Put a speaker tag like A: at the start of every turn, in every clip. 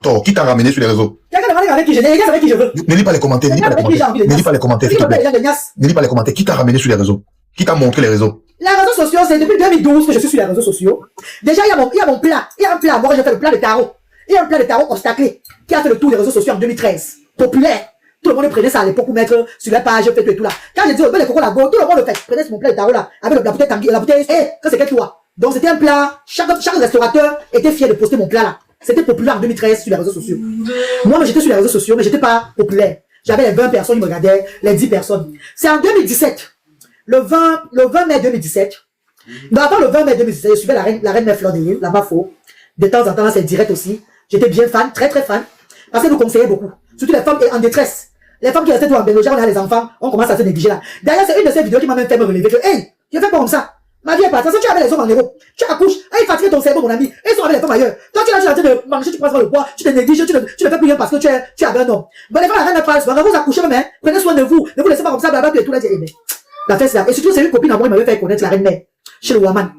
A: mentor. Qui t'a ramené sur les réseaux?
B: Quelqu'un demande avec qui je veux. Avec qui je veux.
A: Ne lis pas les commentaires. Ne lis pas les commentaires. Ne lis pas les commentaires, s'il te plaît. Ne lis pas les commentaires. Qui t'a ramené sur les réseaux? Qui t'a montré les réseaux?
B: Les réseaux sociaux, c'est depuis 2012 que je suis sur les réseaux sociaux. Déjà, il y a mon plat. Il y a un plat. Moi, j'ai fait le plat de tarot. Il y a un plat de tarot obstaclé qui a fait le tour des réseaux sociaux en 2013. Populaire. Tout le monde prenait ça à l'époque pour mettre sur la page, fait tout là. Quand j'ai dit, oh, ben, les cocos là, tout le monde le fait. Prenez mon plat de tarot là, avec la bouteille Tanguy, la bouteille, que c'était toi. Donc, c'était un plat. Chaque restaurateur était fier de poster mon plat là. C'était populaire en 2013 sur les réseaux sociaux. Moi, j'étais sur les réseaux sociaux, mais j'étais pas populaire. J'avais les 20 personnes qui me regardaient, les 10 personnes. C'est en 2017. Le 20 mai 2017. Non, avant le 20 mai 2017, je suivais la reine Mère Fleur de Lille, la Bafo. De temps en temps, c'est direct aussi. J'étais bien fan, très très fan. Parce qu'elle nous conseillait beaucoup. Surtout les femmes en détresse. Les femmes qui restaient tout en Belgique, on a les enfants, on commence à se négliger là. D'ailleurs, c'est une de ces vidéos qui m'a même fait me relever. Hey, je fais pas comme ça. Ma vie est partie. Si tu avais les hommes en Europe, tu accouches, ils fatiguent ton cerveau, mon ami. Ils sont avec les femmes ailleurs. Toi, tu es en train de manger, tu prends le poids, tu te négliges, tu ne fais plus rien parce que tu es avec un homme. Bon, les femmes, la reine ne parle pas. Vous accouchez même, hein. Prenez soin de vous. Ne vous laissez pas comme ça, blablabla, et tout là. La fête, c'est là. Et surtout, c'est une copine à moi qui m'avait fait connaître la reine mère. Chez le Waman.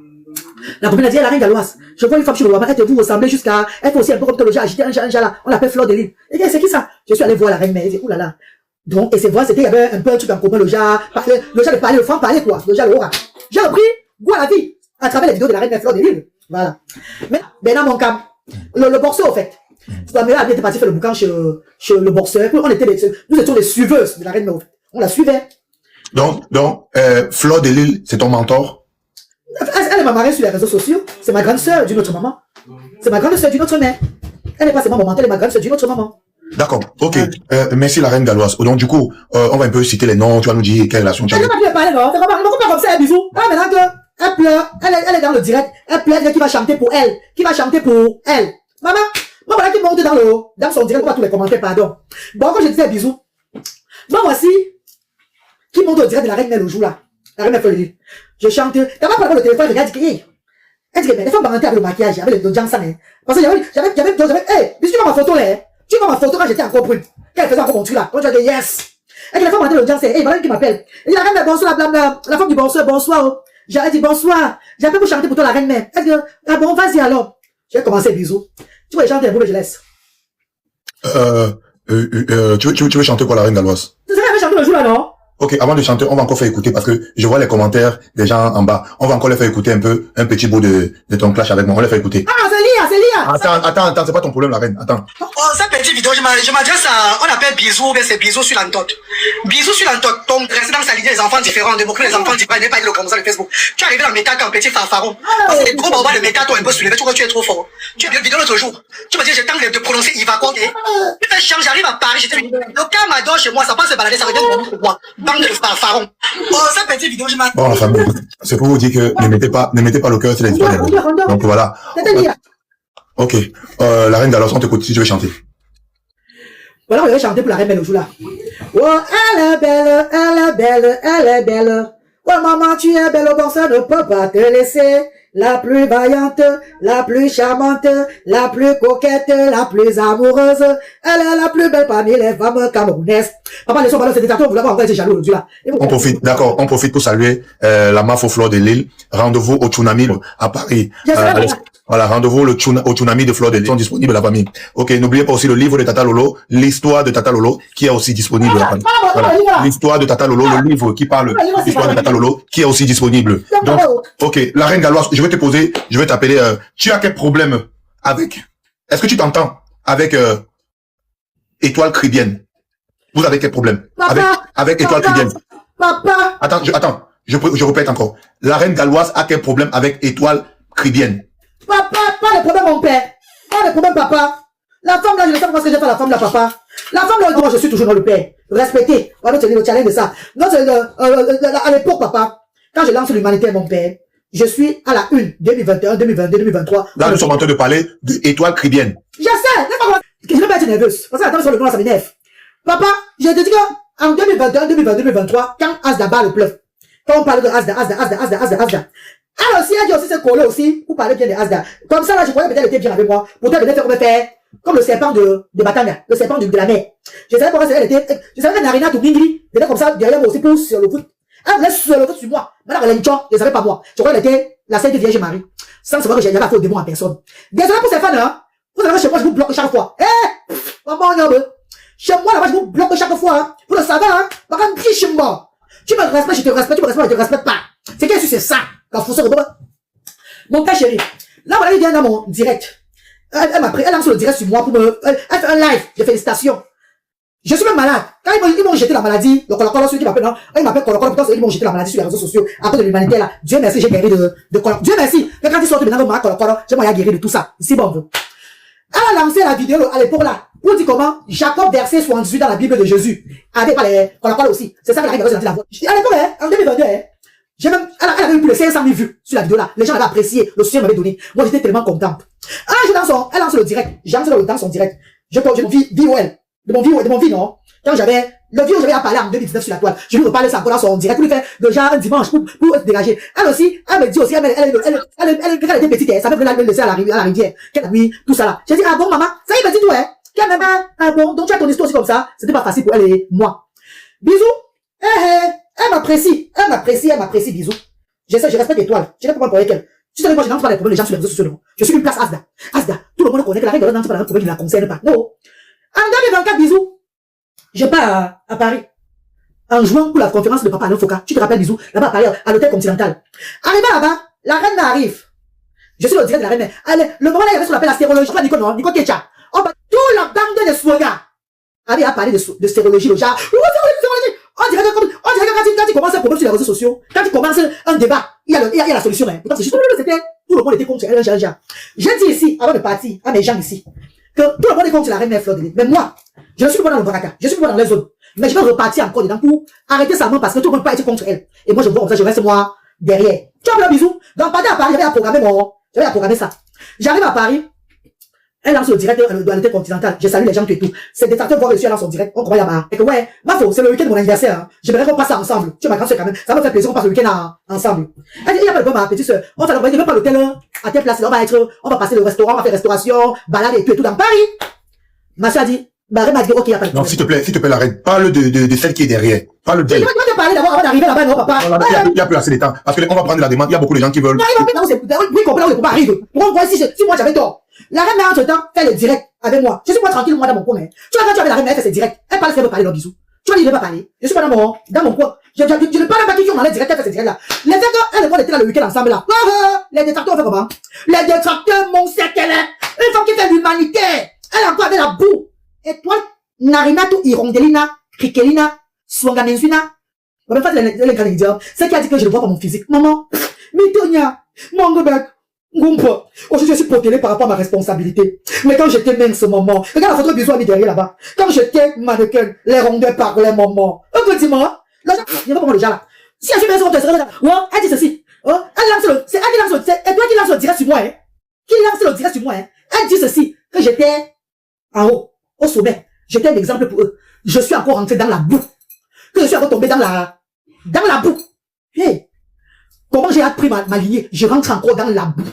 B: La copine a dit, la reine galloise. Je vois une femme chez le Waman, elle te vous ressemblez jusqu'à, elle fait aussi un peu comme toi, le genre agité, un genre là. On l'appelle Fleur de Lille. Et c'est qui ça? Je suis allé voir la reine mère. Elle dit, oulala. Donc, et c'est vrai, il y avait un peu un truc en commun, le genre de parler, le franc parler, quoi. Le genre, le aura. J'ai repris goût à la vie à travers les vidéos de la reine Mère Fleur de Lille. Voilà. Mais dans mon cas, le boxeur, au fait. La mère était partie faire le boucan chez le boxeur. Nous étions les suiveuses de la reine Mère. On la suivait.
A: Donc, Fleur de Lille, c'est ton mentor?
B: Elle est ma marraine sur les réseaux sociaux. C'est ma grande sœur d'une autre maman. C'est ma grande sœur d'une autre mère. Elle n'est pas seulement mon mentor, elle est ma grande sœur d'une autre maman.
A: D'accord, ok. Merci la reine galloise. Donc du coup, on va un peu citer les noms, tu vas nous dire quelle relation tu as.
B: Elle n'a pas pu parler, non. Elle ne pas comme ça, un bisou. Ah, maintenant qu'elle pleure, elle est dans le direct, elle pleure, qui va chanter pour elle. Qui va chanter pour elle. Maman, moi voilà qui monte dans son direct, pas tous les commentaires, pardon. Bon, quand je disais bisous, moi voici, qui monte au direct de la reine Mère le jour là. La reine Mère Fleur de Lille. Je chante, d'abord par le téléphone, regarde, dit que, elle dit que, les femmes vont rentrer avec le maquillage, avec le Jansan, hein. Parce que j'avais, bisous, tu vois ma photo là, hein. Tu vois ma photo quand j'étais encore brune. Quand elle faisait encore mon truc là. Quand tu as dit yes. Et que la femme m'a dit le gens, c'est, hey, madame qui m'appelle. Elle dit la reine mère, bonsoir, la femme du bonsoir, bonsoir. J'ai dit bonsoir. J'appelle pour chanter pour toi la reine mère. Elle dit, ah bon, vas-y alors. J'ai commencé bisous. Tu veux chanter un peu, mais je laisse.
A: Tu veux chanter quoi la reine galloise?
B: C'est ça qu'elle veut chanter le jour là, non?
A: Ok, avant de chanter, on va encore faire écouter parce que je vois les commentaires des gens en bas. On va encore les faire écouter un peu, un petit bout de ton clash avec moi. On les fait écouter.
B: Ah, c'est Lia.
A: Attends, c'est pas ton problème, la reine. Attends.
C: Oh, cette petite vidéo, je m'adresse à, on appelle bisous, mais c'est bisous sur l'entote. Bisous sur l'entote. Donc, rester dans sa lignée, les enfants différents, de montrer les enfants différents, n'est pas le comme ça, le Facebook. Tu es arrivé dans le méta comme petit fanfaron. Parce que les gros babas de méta t'ont un peu soulevé, tu crois que tu es trop fort. Tu as vu une vidéo l'autre jour. Tu m'as dit, j'ai tenté de prononcer Ivaco, et tu fais champ, j'arrive à Paris, j'étais le Camadon chez moi, ça passe se balader, ça revient de moi. Bande de fanfarons. Oh, cette petite vidéo, je m'adresse.
A: Bon, la famille, c'est pour vous dire que ne mettez pas le cœur sur les histoires. Donc voilà. Ok, la reine galloise, on t'écoute si tu veux chanter.
B: Voilà, on va chanter pour la reine Mère le jour là. Oh, elle est belle, elle est belle, elle est belle. Oh, maman, tu es belle, bon, ça ne peut pas te laisser. La plus vaillante, la plus charmante, la plus coquette, la plus amoureuse. Elle est la plus belle parmi les femmes camerounaises. Papa, les ballons, c'est des tatouages, vous l'avez encore été jaloux aujourd'hui là.
A: On profite, d'accord, on profite pour saluer la Mafo Fleur de Lille. Rendez-vous au Tsunami à Paris. Voilà, rendez-vous au Tsunami de Fleur de Lille. Ils sont disponibles la famille. Ok, n'oubliez pas aussi le livre de Tata Lolo, l'histoire de Tata Lolo, qui est aussi disponible la famille. Voilà, l'histoire de Tata Lolo, le livre qui parle de l'histoire de Tata Lolo, qui est aussi disponible. Donc, ok, la reine galloise, je vais te poser, je vais t'appeler, tu as quel problème avec, est-ce que tu t'entends avec Étoile Cribienne? Vous avez quel problème? Avec Étoile Cribienne?
B: Papa!
A: Attends, je répète encore. La reine galloise a quel problème avec Étoile Cribienne?
B: Papa, pas de problème mon père. Pas de problème papa. La femme là, je ne sais pas ce que j'ai fait la femme là papa. La femme là, moi je suis toujours dans le père. Respectez. Voilà, c'est le challenge de ça. Non, c'est à l'époque papa, quand je lance l'humanité mon père, je suis à la 1, 2021, 2022, 2023.
A: Là, nous sommes en train de parler d'Étoile Cribienne.
B: Je sais, je ne vais pas être nerveuse. Parce que attends, sur le nom là, ça m'énerve. Papa, je te dis qu'en 2021, 2022, 2023, quand Asda bat le bluff, quand on parle de Asda. Elle aussi, elle dit aussi se coller aussi, pour parler bien de Asda. Comme ça, là, je croyais peut-être qu'elle était bien avec moi. Pourtant, elle venait faire comme le serpent de Batanga, le serpent de la mer. Je savais pas elle était, je savais que Narina Toubingli venait comme ça, derrière moi aussi, pour sur le foot. Elle laisse sur le foot sur moi. Maintenant, elle a une chance, je savais pas moi. Je croyais qu'elle était la Sainte Vierge Marie. Sans savoir que j'avais affaire au démon en personne. Désolé pour ces fans, hein. Vous savez, chez moi, je vous bloque chaque fois. Maman, chez moi, là-bas, je vous bloque chaque fois. Hein. Vous le savez, hein. Maman, chez moi. Tu me respectes, je te respecte. Tu me respectes, je te respecte pas. C'est qu'est-ce que c'est ça? Quand vous savez, mon père chéri. Là, voilà, il vient dans mon direct. Elle m'a pris, elle lance le direct sur moi pour me, elle fait un live. J'ai félicitations. Je suis même malade. Quand ils m'ont jeté la maladie, le colocolo, celui qui m'appelle, non, ils m'appellent colocolo, pourtant, ils m'ont jeté la maladie sur les réseaux sociaux, à cause de l'humanité, là. Dieu merci, j'ai guéri de colocolo. Dieu merci. Mais quand ils sortent maintenant, moi, colocolo, j'ai moyen guéri de tout ça. C'est bon. Elle a lancé la vidéo à l'époque, là, pour dire comment Jacob verset 78 dans la Bible de Jésus. Avec pas les colocolo aussi. C'est ça qu'elle a dit la voix. À l'époque, hein, en 2022, hein, j'ai même, elle avait eu plus de 500 000 vues sur la vidéo là. Les gens avaient apprécié. Le soutien m'avait donné. Moi, j'étais tellement contente. Ah, elle lance le direct. J'ai lancé dans son direct. Je mon vie, non. Quand j'avais, le vieux, j'avais à parler en 2019 sur la toile. Je lui reparlais ça encore dans son direct. Pour lui faire déjà un dimanche pour se dégager. Elle aussi, elle me dit aussi, quand elle était petite, ça me voulait la laisser à la rivière. Qu'elle a mis tout ça là. J'ai dit, ah bon, maman, ça y est, me dit tout, hein. Qu'elle même, ah bon, donc tu as ton histoire aussi comme ça. C'était pas facile pour elle et moi. Bisous. Elle m'apprécie, bisous. Je respecte l'étoile. Je n'ai pas pour elle. Tu sais, moi, je n'entre pas les problèmes des gens sur les réseaux sociaux. Je suis une place Asda. Asda. Tout le monde connaît que la règle n'entre pas dans un problème qui ne la concerne pas. Non. En 2024, bisous. Je pars à Paris. En juin pour la conférence de Papa Alain Foka. Tu te rappelles, bisous. Là-bas à Paris, à l'hôtel Continental. Arrivé là-bas, la reine arrive. Je suis le direct de la reine. Allez, le moment là, il y avait ce qu'on appelle la stérologie. Pas Nico Ketcha. Oh, bah, tout la bande de Swanga avait à parler de stérologie, le genre. On dirait que quand il commence un problème sur les réseaux sociaux, quand il commence un débat, il y a la solution. Hein. Pourtant, c'est juste tout le monde était contre elle. J'ai dit ici, avant de partir, à mes gens ici, que tout le monde est contre la reine mère Fleur de Lys. Mais moi, je ne suis pas dans le baraka, je suis pas dans les zones. Mais je vais repartir encore dedans pour arrêter ça parce que tout le monde peut être contre elle. Et moi, je vois comme ça, je reste moi derrière. Tu vois, un bisou. Donc, partir à Paris, j'avais à programmer ça. J'arrive à Paris. Elle lance le direct de l'hôtel Continental. Je salue les gens et tout. Ces détracteurs voient reçu, elle lance son direct. On croit là-bas. Et que ouais, Mafo, c'est le week-end de mon anniversaire. Hein. J'aimerais qu'on passe ça ensemble. Tu es ma grande soeur quand même. Ça me fait plaisir qu'on passe le week-end ensemble. Elle dit, il y a pas de problème, ma petite soeur. On va pas l'hôtel à telle place. On va passer le restaurant, on va faire restauration, balade et tout dans Paris. Ma soeur a dit, Barré m'a dit, ok, il y a pas de problème.
A: Non, s'il te plaît, la reine. Parle de celle qui est derrière. Parle d'elle.
B: Tu dois te parler d'abord avant d'arriver là-bas, non, papa.
A: Il y a plus assez de temps. Parce que on va prendre la demande. Il y a beaucoup de gens qui veulent.
B: Non, ils vont oui, comprendre où le combat arrive. Pour voir si moi j'avais tort. La reine mère, entre-temps, fait le direct avec moi. Je suis pas tranquille, moi, dans mon coin. Hein. Tu vois, quand tu avais la reine mère, elle fait ses directs. Elle parle, elle veut parler dans bisous. Tu vois, il ne veut pas parler. Je suis pas dans mon coin. Je ne parle pas qui sont dans les directs, elle fait ses directs là. Les détracteurs, elle et moi, on était là le week-end ensemble là. Les détracteurs, on fait comment? Les détracteurs, mon c'est qu'elle est. Une femme qui fait l'humanité. Elle a encore avec la boue. Et toi, Narinato, Irondelina, Krikelina, Swanganenzuna. On va faire les grands idiots. C'est qui a dit que je le vois par mon physique. Maman, Mitonia, mon gobek. Gumpa. Aujourd'hui, je suis protégé par rapport à ma responsabilité. Mais quand j'étais mince, maman, regarde la photo de bisous à mis derrière là-bas. Quand j'étais mannequin, les rondeurs parlaient, maman. Un petit moment, là, il n'y a pas le genre là. Si elle fait mince, on te serait là. Ouais, elle dit ceci. Elle lance le, c'est elle qui lance le, c'est toi qui lance le direct sur moi, hein. Qui lance le direct sur moi, hein. Elle dit ceci, que j'étais en haut, au sommet. J'étais un exemple pour eux. Je suis encore rentré dans la boue. Que je suis encore tombé dans la boue. Hey. Comment j'ai appris ma lignée? Je rentre encore dans la boue.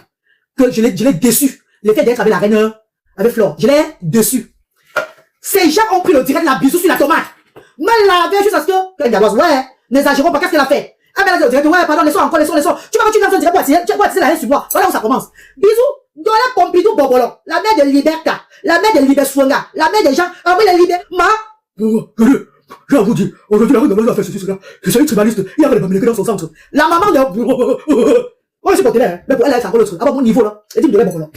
B: Que je l'ai déçu. Le fait d'être avec la reine, avec Flore, je l'ai déçu. Ces gens ont pris le direct de la bisou sur la tomate. Me laver jusqu'à ce que, ouais, n'exagérons pas, qu'est-ce qu'elle a fait? Ah, ben, le direct, ouais, pardon, laissons. Tu vas tu lances un direct pour attirer la haine sur moi. Voilà où ça commence. Bisous, dans la Pompidou Bobolon, la mère de Liberta, la mère de Libersuanga, la mère des gens, ah oui, la Liber, je vous dis, aujourd'hui, la reine a fait ceci, cela. Je suis une tribaliste, il y avait les Bamileke dans son centre. La maman de, oh, je suis porté là, mais pour elle, c'est encore l'autre. Ah, mon niveau, là. Elle dit, de la Bobolon.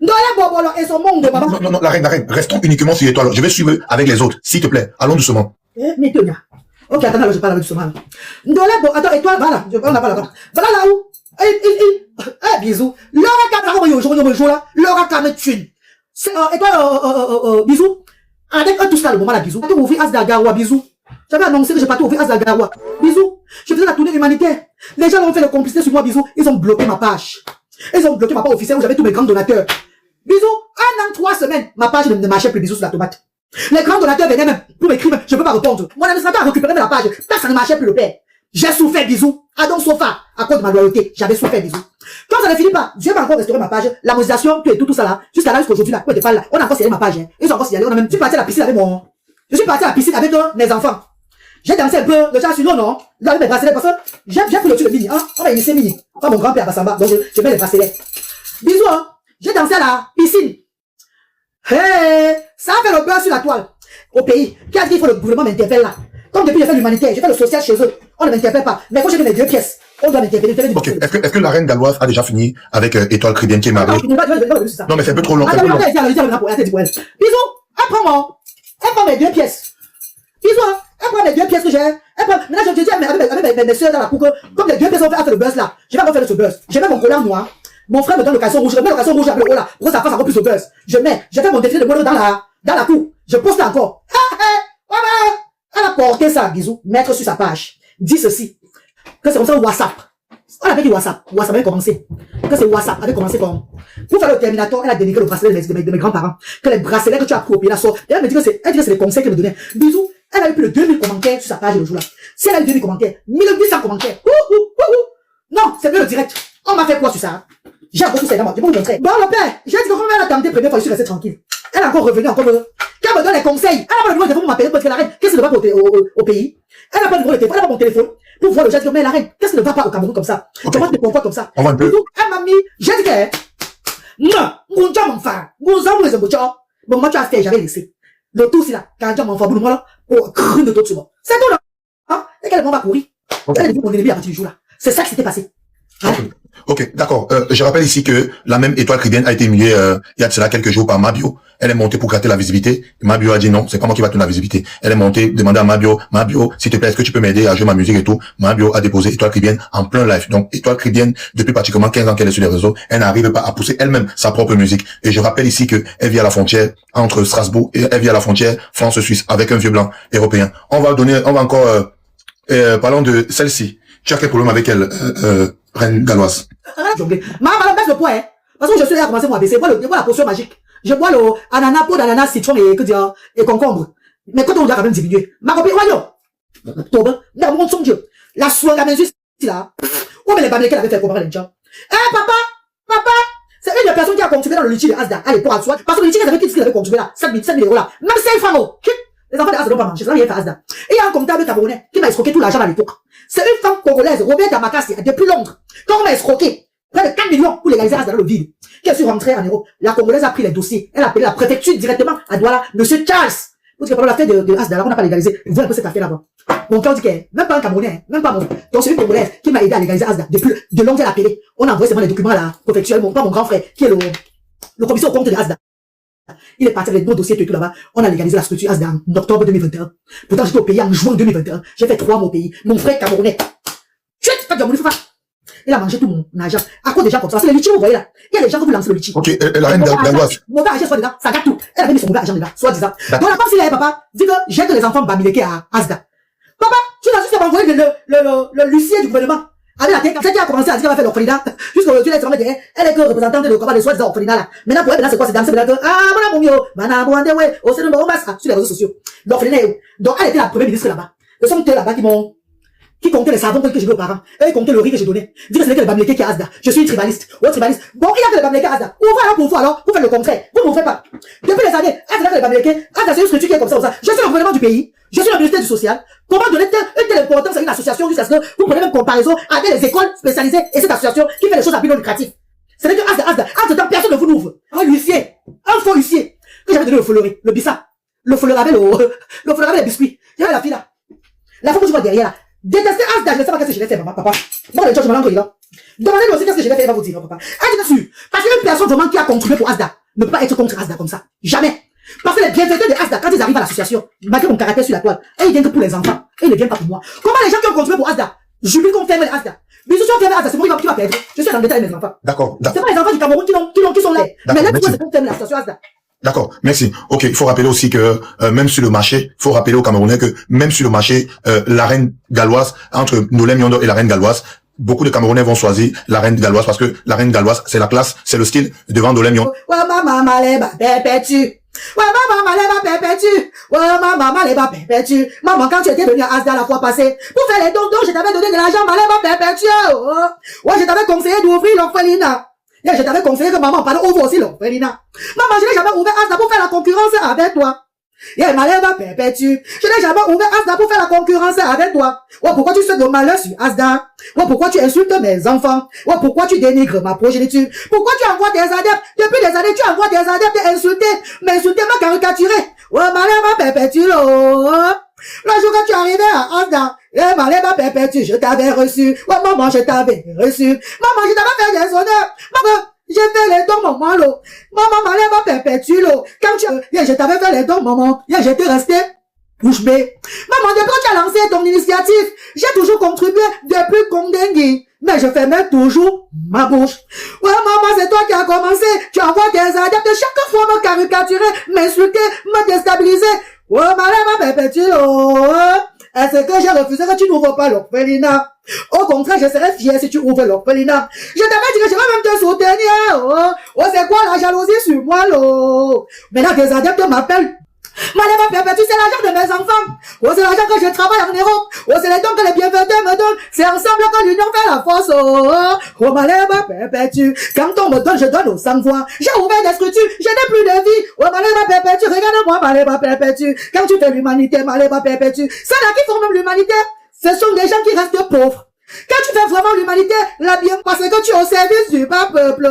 B: Dans la Bobolon et son monde de maman.
A: Non, la reine, restons uniquement sur l'étoile. Je vais suivre avec les autres, s'il te plaît. Allons doucement.
B: Mais Tonia. Ok, attends, je parle avec doucement. Dans la Bobolon, attends, étoile, voilà. On n'a pas là-bas. Voilà là où. Bisous. Laura Kamara, jour là. Laura Kamara, thune. C'est, étoile, bisous. Avec eux tous là, le moment là, bisous. J'ai ouvert Asdagawa, bisous. J'avais annoncé que j'ai pas tout ouvert Asdagawa. Bisous. Je faisais la tournée humanitaire. Les gens ont fait le complicité sur moi, bisous. Ils ont bloqué ma page. Ils ont bloqué ma page officielle où j'avais tous mes grands donateurs. Bisous. 1 an, 3 semaines, ma page ne marchait plus, bisous sur la tomate. Les grands donateurs venaient même pour m'écrire, je peux pas répondre. Mon administrateur a récupéré la page. Parce que ça ne marchait plus le père. J'ai souffert, bisous. Adon Sofa, à cause de ma loyauté. J'avais souffert, bisous. Quand ça ne finit pas, Dieu m'a encore restauré ma page, la monétisation, tout ça là, jusqu'à là, jusqu'aujourd'hui là, on a encore signalé ma page, hein. Ils ont encore signalé, on a même, je suis parti à la piscine avec je suis parti à la piscine avec mes enfants. J'ai dansé un peu, le chat sur non, là, avec mes bracelets, parce que j'ai pris le truc de mini, hein, on va initier mini, pas mon grand-père à Bassamba, donc je mets les bracelets. Bisous, hein, j'ai dansé à la piscine. Hey, ça a fait le beurre sur la toile. Au pays, qui a dit qu'il faut le gouvernement m'interpelle là. Comme depuis j'ai fait l'humanitaire, j'ai fait le social chez eux. On ne m'interpelle pas. Mais quand j'ai fait les 2 pièces, on doit m'interpeller.
A: Ok, est-ce que la reine galloise a déjà fini avec Étoile Chrétienne qui est mariée? Non, mais c'est un peu trop long.
B: Bisous, elle prend mes 2 pièces. Bisous, elle prend mes 2 pièces que j'ai. Maintenant, je te dis avec mes soeurs dans la cour que, comme les 2 pièces ont fait le buzz là, je vais pas faire ce buzz. J'ai même mon collant noir. Mon frère me donne le caleçon rouge. Je mets le caleçon rouge avec le haut là. Pour que ça fasse encore plus le buzz. J'ai fait mon défilé de mode dans la cour. Je poste là encore. Elle a porté ça, bisous, mettre sur sa page. Dit ceci. Que c'est comme ça WhatsApp. On appelle du WhatsApp. WhatsApp avait commencé. Que c'est WhatsApp avait commencé comme. Pour faire le Terminator, elle a dénigré le bracelet de mes grands-parents. Que les bracelets que tu as appropriés là sortent. Et elle me dit que c'est les conseils qu'elle me donnait. Bisous. Elle a eu plus de 2000 commentaires sur sa page le jour là. Si elle a eu 2000 commentaires, 1800 commentaires. Non, c'est mieux le direct. On m'a fait quoi sur ça? J'ai encore tout ça dans moi. Je vais vous montrer. Bon, le père, j'ai dit que comme elle a tenté première fois, je suis resté tranquille. Elle est encore revenue, encore qu'elle me donne les conseils. Elle n'a pas le numéro de téléphone pour m'appeler parce que la reine, qu'est-ce qui ne va pas au pays? Elle n'a pas le numéro de téléphone, elle n'a pas mon téléphone. Pour voir le geste, mais la reine, qu'est-ce qui ne va pas au Cameroun comme ça? Comment tu te comportes comme ça?
A: On va un peu.
B: Elle m'a mis, j'ai dit que, non, mon dieu, mon frère, mon homme, les embouchons. Bon, moi, tu as fait, j'avais laissé. Le tout, c'est là, quand tu as mon frère, boulot, là, pour creux de tout sur moi. C'est tout, là. Hein? Et qu'elle va courir. Elle a dit mon ennemi à partir du jour, là. C'est ça qui s'était passé. Hein?
A: Ok, d'accord. Je rappelle ici que la même Étoile Chrétienne a été humiliée il y a de cela quelques jours par Mabio. Elle est montée pour gratter la visibilité. Mabio a dit non, c'est pas moi qui va te donner la visibilité. Elle est montée, demander à Mabio, s'il te plaît, est-ce que tu peux m'aider à jouer ma musique et tout. Mabio a déposé Étoile Chrétienne en plein live. Donc Étoile Chrétienne, depuis pratiquement 15 ans qu'elle est sur les réseaux, elle n'arrive pas à pousser elle-même sa propre musique. Et je rappelle ici que elle vit à la frontière entre Strasbourg et elle vit à la frontière France-Suisse avec un vieux blanc européen. On va encore parlons de celle-ci. Tu as quel problème avec elle, reine galloise?
B: Maman, baisse le poids, hein. Parce que je suis là à commencer mon ABC. Je bois la potion magique. Je bois le ananas, peau d'ananas, citron et concombre. Mais quand on doit quand même diminuer. Ma copine, voyons. Tobe, dans mon son Dieu. La soie, la main juste là. Où mais les babés qu'elle avait fait comprendre les gens. Eh, papa. C'est une des personnes qui a contribué dans le litige de Asda. Allez, pour Asda. Parce que le litige, elle avait dit qu'il avait contribué là. 7 000 euros là. Même 5 francs, les enfants de Asda n'ont pas mangé. C'est là, il y a fait Asda. Et il y a un comptable camerounais qui m'a escroqué tout l'argent à l'époque. C'est une femme congolaise, Robert Damakasi, depuis Londres. Quand on m'a escroqué près de 4 millions pour légaliser Asda dans le vide, qui est sur rentrée en Europe, la Congolaise a pris les dossiers. Elle a appelé la préfecture directement à Douala, Monsieur Charles. Parce que pendant l'affaire de Asda, on n'a pas légalisé. Vous voyez un peu cette affaire là-bas. Mon cœur dit que, même pas un Camerounais, même pas moi. Donc c'est une Congolaise qui m'a aidé à légaliser Asda. Depuis de longue, elle a appelé. On a envoyé seulement les documents à la préfecture. Pas mon grand frère, qui est le commissaire au compte de Asda. Il est parti avec nos dossiers tout là-bas. On a légalisé la structure Asda en octobre 2021. Pourtant, j'étais au pays en juin 2021. J'ai fait 3 mois au pays. Mon frère camerounais. Chut, pas de mon frère. Il a mangé tout mon argent. À cause des gens comme ça. C'est le litchi, vous voyez là. Il y a des gens qui vous lancent le litchi.
A: Ok, la reine galloise.
B: Mauvais argent soit dedans, ça gâte tout. Elle avait mis son mauvais argent dedans, soit disant. Donc la femme, s'il avait papa, dit que j'aide les enfants bamileke à Asda. Papa, tu n'as juste pas envoyé le l'huissier du gouvernement. Avec la tête, qui a commencé à dire qu'elle va faire l'orphelinat. Jusqu'au elle est que représentante de l'Ocaba de soi-disant orphelinat là. Maintenant, pour elle, maintenant, c'est quoi? C'est danser, maintenant, mon yo, au sein de mon masque, sur les réseaux sociaux. L'orphelinat, donc, elle était la première ministre là-bas. Le sont là-bas qui comptaient les savons que j'ai donné aux parents. Eux, ils comptaient le riz que j'ai donné. Dis que c'est que les bamileke qui a Asda. Je suis une tribaliste. Ou tribaliste. Bon, il y a que les bamileke Asda. Ouvrez alors pour vous alors, pour faire le contraire. Vous ne m'ouvrez pas. Depuis les années, Asda que les bamileke, Asda c'est une structure qui est comme ça. Je suis le gouvernement du pays. Je suis le ministère du social. Comment donner telle importance à une association jusqu'à ce que vous prenez même comparaison avec les écoles spécialisées et cette association qui fait des choses à but non lucratif. C'est-à-dire que Asda, personne ne vous l'ouvre. Un huissier, un faux huissier, que j'avais donné le follerie, le bissap. Le follerie avec les biscuits. J'avais la fille là. La femme que tu vois derrière là. Détester Asda, je ne sais pas qu'est-ce que je vais faire, papa. Moi, le jour, je m'en là. Demandez-moi aussi qu'est-ce que je vais faire, il va vous dire, papa. Êtes-vous sûr? Parce qu'une personne vraiment qui a contribué pour Asda ne peut pas être contre Asda comme ça. Jamais. Parce que les bienfaiteurs de Asda, quand ils arrivent à l'association, malgré mon caractère sur la toile, ils viennent que pour les enfants. Et ils ne viennent pas pour moi. Comment les gens qui ont contribué pour Asda, jubilent qu'on ferme les Asda? Mais si on ferme Asda, c'est moi qui va perdre. Je suis dans le détail de mes enfants.
A: D'accord.
B: C'est pas les enfants du Cameroun qui sont là. Mais là, c'est pour fermer l'association Asda.
A: D'accord, merci. Ok, il faut rappeler aussi que même sur le marché, il faut rappeler aux Camerounais que même sur le marché, la reine galloise, entre Nolem Yondo et la reine galloise, beaucoup de Camerounais vont choisir la reine galloise parce que la reine galloise, c'est la classe, c'est le style devant Nolem Yondo.
B: Ouais, maman, leba, perpétue. Ouais, maman, leba, perpétue. Ouais, maman, leba, perpétue. Maman, quand tu étais venue à Asda la fois passée, pour faire les dons, je t'avais donné de l'argent, ma leba, perpétue. Ouais, je t'avais conseillé d'ouvrir l'orphelinat. Et je t'avais conseillé que maman, pardon, ouvre aussi l'orphelinat. Maman, je n'ai jamais ouvert Asda pour faire la concurrence avec toi. Et malheur va perpétuer. Je n'ai jamais ouvert Asda pour faire la concurrence avec toi. Ouais, pourquoi tu souhaites le malheur sur Asda? Ouais, pourquoi tu insultes mes enfants? Ouais, pourquoi tu dénigres ma progéniture? Pourquoi tu envoies des adeptes? Depuis des années, tu envoies des adeptes m'insulter, me caricaturer. Ouais, malheur va perpétuer, oh. Le jour que tu arrivais à Asda, et malheur va perpétuer, je t'avais reçu. Ouais, maman, je t'avais reçu. Maman, je t'avais fait des honneurs. Maman, j'ai fait les dons, maman, l'eau. Maman, malheur va perpétuer, l'eau. Quand je t'avais fait les dons, maman, j'étais resté bouche bée. Maman, depuis que tu as lancé ton initiative, j'ai toujours contribué depuis Kondengui. Mais je fermais toujours ma bouche. Ouais, maman, c'est toi qui as commencé. Tu envoies des adeptes chaque fois me caricaturer, m'insulter, me déstabiliser. Ouais, malheur va perpétuer, oh. Est-ce que j'ai refusé que tu n'ouvres pas l'orphelinat? Au contraire, je serais fier si tu ouvres l'orphelinat. Je t'avais dit que je vais même te soutenir. Oh, oh c'est quoi la jalousie sur moi, là? Maintenant, des adeptes m'appellent. Malheur va perpétuer, c'est l'argent de mes enfants. Oh, c'est l'argent que je travaille en Europe. Oh, c'est les dons que les bienfaiteurs me donnent. C'est ensemble que l'union fait la force. Oh, oh, malheur va perpétuer. Quand on me donne, je donne aux sans-voix. J'ai ouvert des structures, je n'ai plus de vie. Oh, malheur va perpétuer. Regarde-moi, malheur va perpétuer. Quand tu fais l'humanité, malheur va perpétuer. C'est là qui font même l'humanité. Ce sont des gens qui restent pauvres. Quand tu fais vraiment l'humanité, la bien, parce que tu es au service du bas peuple.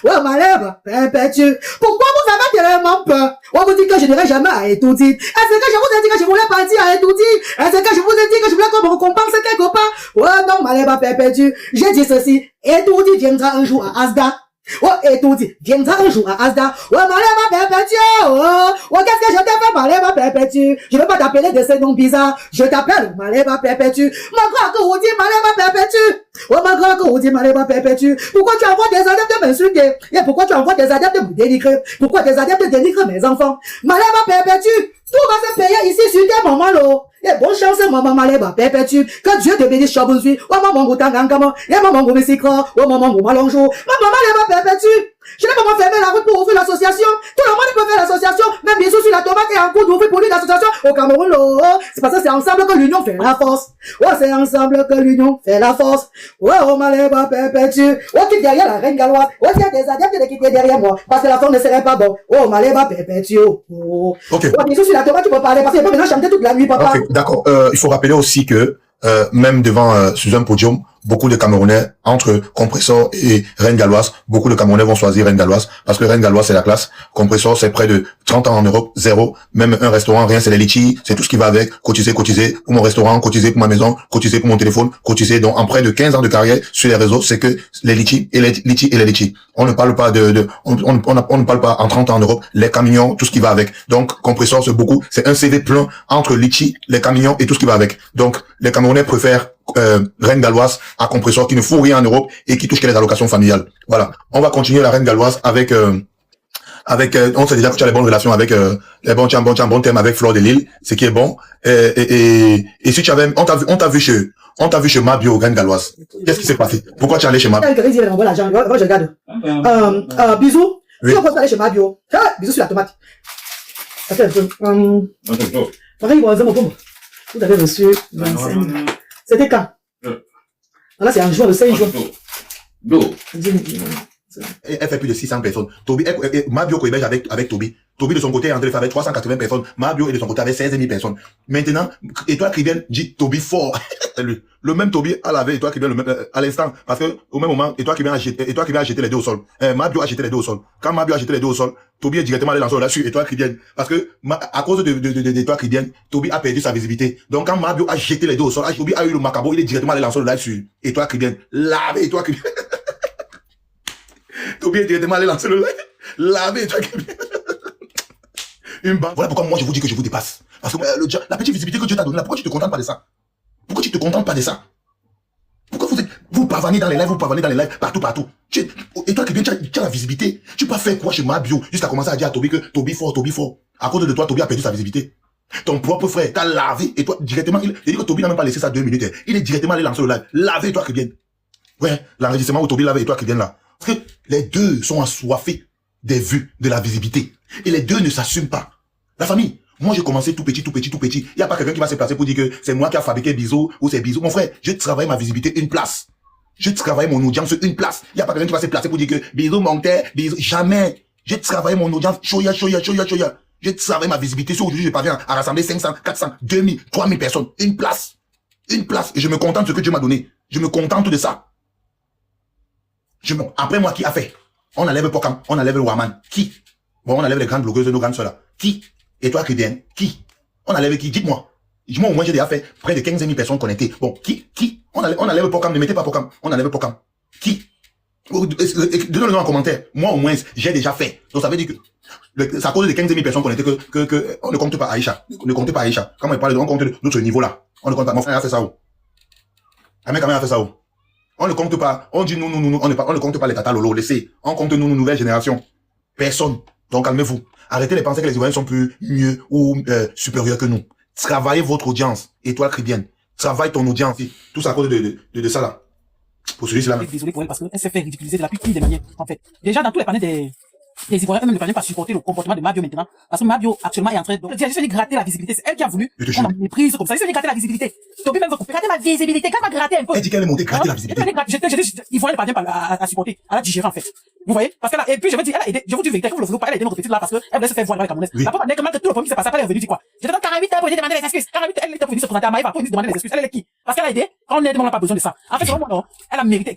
B: Ouais, malheur va perpétuer. Pourquoi vous avez tellement peur? On vous dit que je n'irai jamais à Etoudi. Est-ce que je vous ai dit que je voulais partir à Etoudi? Est-ce que je vous ai dit que je voulais qu'on me récompense quelque part? Ouais, non, malheur va perpétuer. J'ai dit ceci. Etoudi viendra un jour à Asda. Oh, Etoudi viendra un jour à Asda. Ouais, malheur va perpétuer. Oh, qu'est-ce que je t'ai fait, malheur va perpétuer? Je ne veux pas t'appeler de ces noms bizarres. Je t'appelle malheur va perpétuer. Ma grand que vous dites malheur va perpétuer. Oh, ma grand que vous dites malheur va perpétuer. Pourquoi tu envoies des adeptes m'insulter? Et pourquoi tu envoies des adeptes me dénigrer? Pourquoi des adeptes dénigrent mes enfants? Malheur va perpétuer. Tout va se payer ici sur tes mamans, là. Et bonne chance, maman, malheur va perpétuer. Que Dieu te bénisse, Chabouzi. Oh, maman, goutangangama. Et maman, goumessikra. Oh, maman, goumalonjo. Maman, malheur va perpétuer. Je n'ai pas fermé la route pour ouvrir l'association. Tout le monde peut faire l'association. Même bien sûr, sur la tomate est en cours d'ouvrir pour lui l'association au Cameroun, là. C'est parce que c'est ensemble que l'union fait la force. Oh, c'est ensemble que l'union fait la force. Oh, malheur va perpétuer. Oh, quitte derrière la reine galloise. Oh, il y a des adeptes de quitter derrière moi. Parce que la forme ne serait pas bon. Oh, malheur va perpétuer. Oh.
A: Ok.
B: Oh, bien sûr, sur la tomate, tu peux parler. Parce que je peux maintenant chanter toute la nuit, papa.
A: Ok, d'accord. Il faut rappeler aussi que même devant sur un podium, beaucoup de Camerounais, entre Compressor et Reine Galloise, beaucoup de Camerounais vont choisir Reine Galloise, parce que Reine Galloise, c'est la classe. Compressor, c'est près de 30 ans en Europe, zéro. Même un restaurant, rien, c'est les litchis, c'est tout ce qui va avec. Cotiser pour mon restaurant, cotiser pour ma maison, cotiser pour mon téléphone, cotiser. Donc, en près de 15 ans de carrière sur les réseaux, c'est que les litchis et les litchis. On ne parle pas on ne parle pas en 30 ans en Europe, les camions, tout ce qui va avec. Donc, Compressor, c'est beaucoup. C'est un CV plein entre litchis, les camions et tout ce qui va avec. Donc, les Camerounais préfèrent Reine Galloise à Compressor qui ne fout rien en Europe et qui touche que les allocations familiales. Voilà. On va continuer la Reine Galloise avec on sait déjà que tu as les bonnes relations avec tu as un bon thème avec Fleur de Lille, ce qui est bon. Et si tu avais on t'a vu chez Mabio Reine Galloise. Qu'est-ce qui s'est passé? Pourquoi tu es allé chez Mabio?
B: Je regarde. Bisous. Tu vas pas aller chez Mabio. Bisous sur la tomate. Ça fait un peu. Pareil, vous avez reçu 25. C'était quand? Là, c'est en juin, le 5 juin.
A: Elle fait plus de 600 personnes. Toby, Mabio co-héberge avec Toby. Toby de son côté est en train de faire avec 380 personnes. Mabio est de son côté avec 16 000 personnes. Maintenant, Étoile Cribienne dit Toby fort. Le même Toby a lavé Étoile Cribienne à l'instant. Parce que, au même moment, Étoile Cribienne a jeté les deux au sol. Mabio a jeté les deux au sol. Quand Mabio a jeté les deux au sol, Toby est directement allé lancer là-dessus Étoile Cribienne. Parce que, à cause d'Étoile Cribienne, Toby a perdu sa visibilité. Donc, quand Mabio a jeté les deux au sol, Toby a eu le macabo, il est directement allé lancer le live sur Étoile Cribienne. Lavé Étoile Cribienne. Toby est directement allé lancer le live. Lavé Étoile Cribienne. Voilà pourquoi moi je vous dis que je vous dépasse. Parce que la petite visibilité que Dieu t'a donnée, pourquoi tu te contentes pas de ça? Pourquoi tu te contentes pas de ça? Pourquoi vous pavanez dans les lives, partout. Et toi qui viens, tu as la visibilité. Tu peux faire quoi chez Mabio jusqu'à commencer à dire à Toby que Toby fort. À cause de toi, Toby a perdu sa visibilité. Ton propre frère t'a lavé et toi directement, il dit que Toby n'a même pas laissé ça 2 minutes. Il est directement allé lancer le live. Laver toi qui viens. Ouais, l'enregistrement où Toby lave et toi qui viens là. Parce que les deux sont assoiffés des vues, de la visibilité. Et les deux ne s'assument pas. La famille, moi j'ai commencé tout petit. Il n'y a pas quelqu'un qui va se placer pour dire que c'est moi qui a fabriqué Bisou ou c'est Bisou. Mon frère, je travaille ma visibilité une place. Je travaille mon audience une place. Il n'y a pas quelqu'un qui va se placer pour dire que Bisou montait, Bisou. Jamais. Je travaille mon audience. Choya. J'ai travaillé ma visibilité. Si aujourd'hui je parviens à rassembler 500, 400, 2000, 3000 personnes, une place. Une place. Et je me contente de ce que Dieu m'a donné. Je me contente de ça. Après moi, qui a fait? On enlève Pokam, on enlève le Waman. Qui? Bon, on enlève les grandes blogueuses de nos grandes soeurs là. Qui? Et toi, Chrétien? Qui? On enlève qui? Dites-moi. Dis-moi, au moins, j'ai déjà fait près de 15 000 personnes connectées. Bon, qui? On enlève Pokam, ne mettez pas Pokam. On enlève Pokam. Qui? Donnez-le nom en commentaire. Moi, au moins, j'ai déjà fait. Donc, ça veut dire que c'est à cause de 15 000 personnes connectées que on ne compte pas Aïcha. Ne comptez pas Aïcha. Quand on parle on compte notre niveau là. On ne compte pas. Mon frère a fait ça où? Un mec a fait ça où? On ne compte pas. On dit nous, on ne compte pas les Tata Lolo. Laissez. On compte nous, nouvelle génération. Personne. Donc, calmez-vous. Arrêtez de penser que les Ivoiriens sont plus mieux ou supérieurs que nous. Travaillez votre audience. Étoile chrétienne. Travaille ton audience. Tout ça à cause de ça là. Pour celui-ci là.
D: Désolé pour elle parce qu'elle s'est fait ridiculiser de la plus pire des manières, en fait. Déjà, dans tous les panels des Ivoiriens, eux-mêmes ne parviennent pas à supporter le comportement de Mabio maintenant. Parce que Mabio, actuellement, est en train de... Elle dit, gratter la visibilité. C'est elle qui a voulu. On a méprise comme ça. Elle dit, gratter la visibilité. Toby même veut gratter ma visibilité. Quand elle m'a gratté un peu.
A: Elle dit qu'elle est montée, gratter la visibilité.
D: Ivoirien ne parvient pas à supporter. Elle a digéré, en fait. Vous voyez? Parce qu'elle a, et puis je veux dire, elle a aidé, je vous dis vérité, comme vous le voulez pas, elle a aidé notre petite là parce que elle voulait se faire voir dans les Camerounaises. La pauvre, malgré tout le problème qui s'est passé, après elle est revenue dire quoi? J'étais dans 48 heures pour lui demander les excuses. 48 heures, elle était pour venir se présenter à Maïva, pour venir demander les excuses. Elle est qui? Parce qu'elle a aidé. Quand on aide, on n'a pas besoin de ça. En fait, vraiment, non. Elle a mérité.